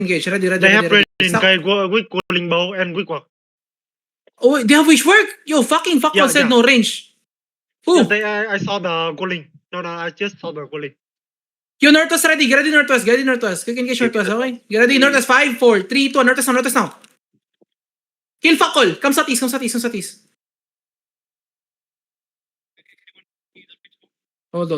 engage. Ready. They have Stop. Kay with cooling bow and with what? Oh, they have wishwork? Yo, fucking Yeah, said yeah. no range. Who? Yeah, I saw the cooling. No, I just saw the cooling. Yo, Northwest ready. Get ready, Northwest. Quick engage Northwest, okay? Get ready, Northwest. 5, 4, 3, 2, Northwest now. Kill Fakol. Come southeast. Hold.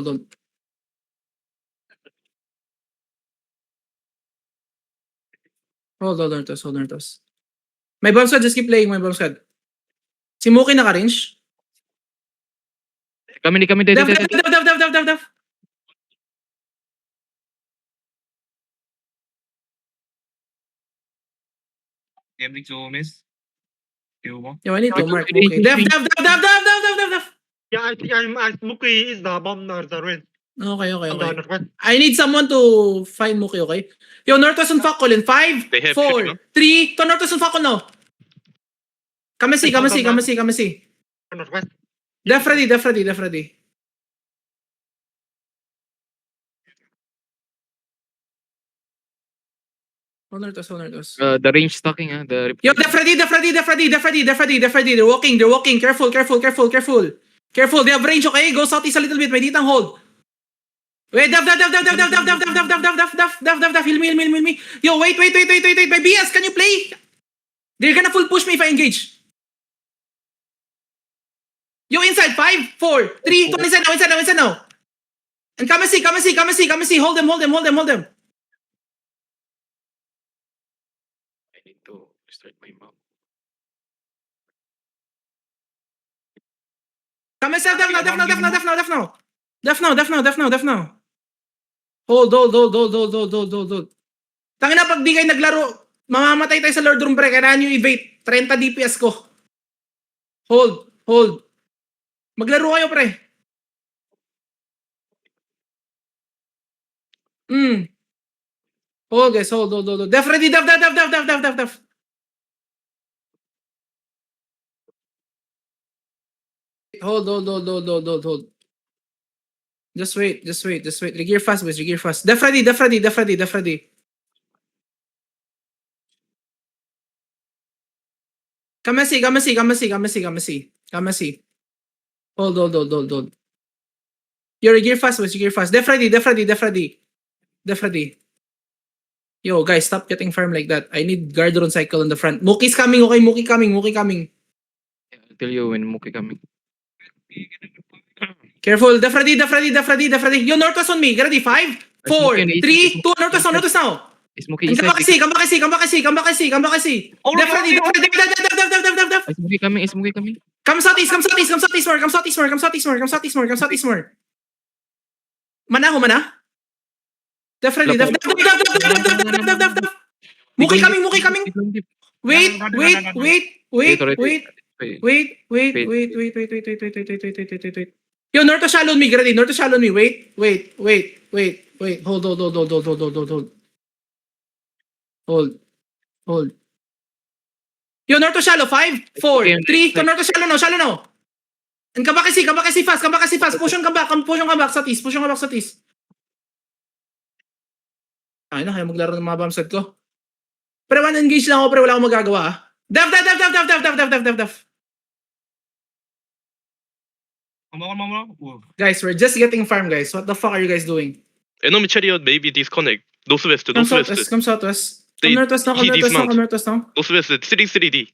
Hold, Northwest. My bomb squad, just keep playing my bomb squad. Si Mookie naka-range. Kami. Def. Gambling to miss. Yo, Yo, I need to mark Mookie. Def. Yeah, I think Mookie is the bomb or the red. Okay. I need someone to find Mookie, okay? Yo, Northwest on Fakol in 5, They have 4, shift, no? 3, to Northwest on Fakol now. Kamasi. Northwest. Def ready. Hold Northwest. The range stacking, the Yo, def ready. They're walking. Careful. They have range, okay? Go southeast a little bit. May ditang hold. Wait, def. Heal me. Yo, wait. My BS, can you play? They're gonna full push me if I engage. Yo, inside. 5, 4, 3, 2, inside now. And Kamasi. Hold them. I need to start my mouth. Kamasi, def now. Hold. Tangina na, pag di kayo naglaro, mamamatay tayo sa Lord Room, pre. Kailangan nyo evade. 30 DPS ko. Hold. Maglaro kayo, pre. Hold, guys. Hold. Def ready. Def. Hold. Just wait. Regear fast, boys. Def ready. Kamasi. Hold. Yo, regear fast, boys. Def ready. Yo, guys, stop getting farm like that. I need guard rune cycle on the front. Mookie's coming, okay? Mookie coming. I'll tell you when Mookie coming. Careful. Def ready. Yo, Northwest on me. Get ready. 5, 4, 3, 2, Northwest now. Is Mookie And inside? come back. Def ready. Def. Is Mookie coming? Come southeast more. Mana. Def ready. Def. Mookie coming. Wait. Yo, North shallow me, ready. Wait. Hold. Yo, North shallow. 5, 4, 3, to North shallow now. And come back fast. Push on come back sa tis. Ay na, kaya maglaro ng mga bombset ko. Pero one engage lang ako, pero wala akong magagawa. Def. Guys, we're just getting farm, guys. What the fuck are you guys doing? Enemy chariot maybe disconnect. Northwest. Come southwest. Come Northwest now. Northwest 3D.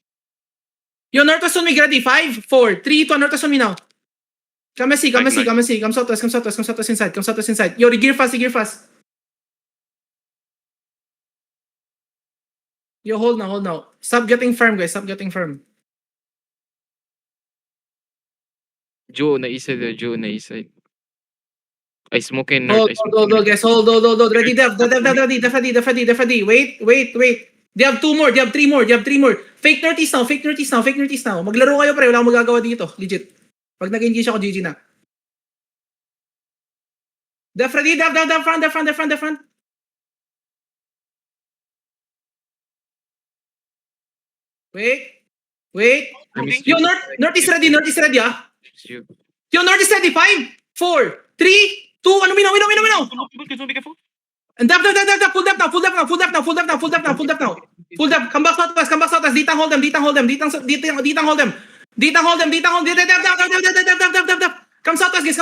Yo, Northwest on me, ready. 5, 4, 3, 2, Northwest on me now. Kamasi. Come southwest inside. Yo, gear fast. Yo, hold now. Stop getting farm, guys. Joe na isa. I smoke in. Hold, guys. Hold. Ready, Def ready. Wait. They have 2 more. They have 3 more. Fake northeast now. Maglaro kayo, pre. Wala akong magagawa dito. Legit. Pag nag-engage ako, GG na. Def ready. Def front. Wait. Yo, North is ready, ah. Yo, North is ready. 5, 4, 3, 2, ano, minaw. And dap, full dap now. Full dap, come back southwest, Ditang hold them. Dap. Come southwest, guys,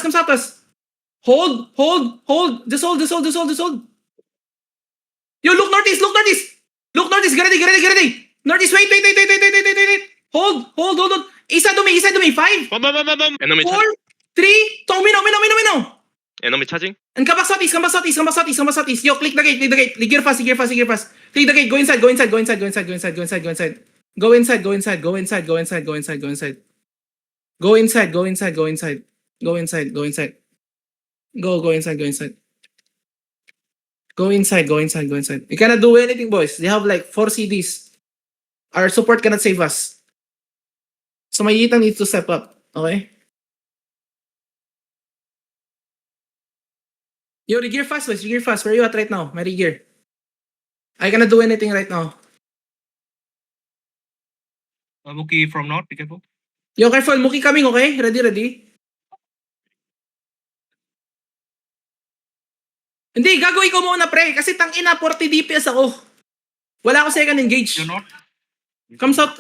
come southwest. Hold. Just hold. Yo, look northeast. Get ready. Northeast, wait. Hold. Isa to me. 5, Enemy 4, charging. 3, Tomino. Enemy charging. And come back southeast. Yo, click the gate. Gear fast. Click the gate. Go inside. Go inside. Go inside. We cannot do anything, boys. They have like 4 CDs. Our support cannot save us. So Mayita needs to step up. Okay? Yo, regear fast, boys. Regear fast. Where are you at right now? My regear. I cannot do anything right now. Muki from north, be careful. Yo, careful. Muki coming, okay? Ready? Hindi, gagawin ko muna, pre. Kasi tangina, 40 DPS ako. Wala ako second engage. You're not. Come south.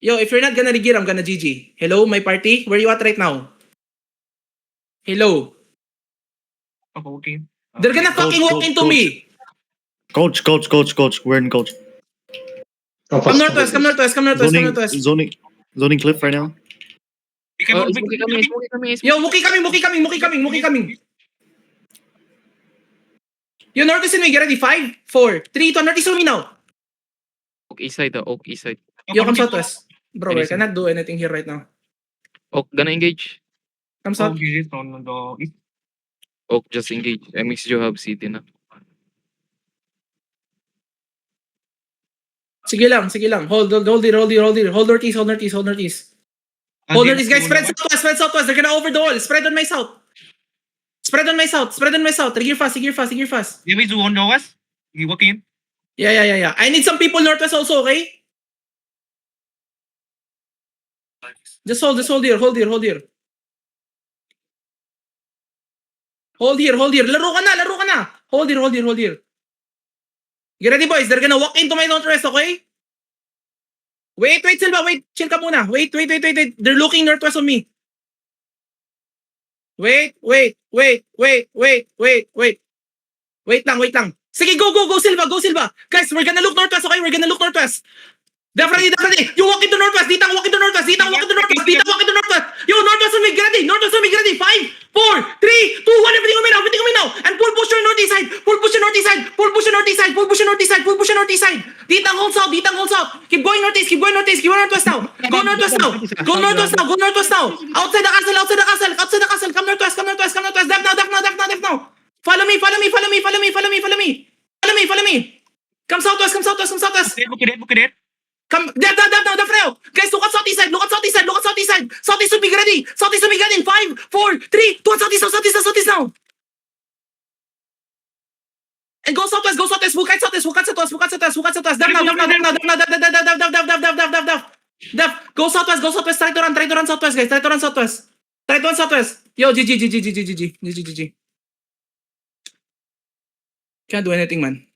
Yo, if you're not gonna regear, I'm gonna GG. Hello, my party? Where you at right now? Hello? Okay. They're gonna fucking walk into me. Coach. We're in coach. Come northwest. Zoning cliff right now. You can move Smoky kami. Yo, Muki coming. Yo, northwest in me. Get ready. 5, 4, 3, 2, northeast on me now. Oak east side. Oak east side. Yo, come southwest. Bro, I Anything. cannot do anything here right now. Oak, gonna engage. Come south. On the east. Oak, just engage. MX jo have city na. Sige lang. Hold it. Hold northeast. Hold northeast, guys. Spread southwest. They're gonna over the wall. Spread on my south. Regear fast. Yeah, we do on the west. You walk in. Yeah. I need some people northwest also, okay? Just hold here. Hold here. Laro ka na. Hold here. Get ready, boys. They're gonna walk into my northwest, okay? Wait, Silva. Wait, chill ka muna. Wait. They're looking northwest on me. Wait. Wait lang. Sige, go, Silva. Guys, we're gonna look northwest, okay? Definitely. You walk into northwest. Ditang walk into northwest. Yo, northwest on me. Get ready. 5, 4, 3, 2, 1. Everything on me now. And pull push your northeast side. Ditang hold south. Keep going northeast now. Go northwest now. Outside the castle. Come northwest. Def now. Follow me. Come southwest. Look at it. Come, def now. Guys, look at southeast side. Southeast to be ready. 5, 4, 3, 2, southeast now. And go southwest. Walk out southwest. Def now. Def. Go southwest. Try to run southwest, guys. Yo, GG. Can't do anything, man.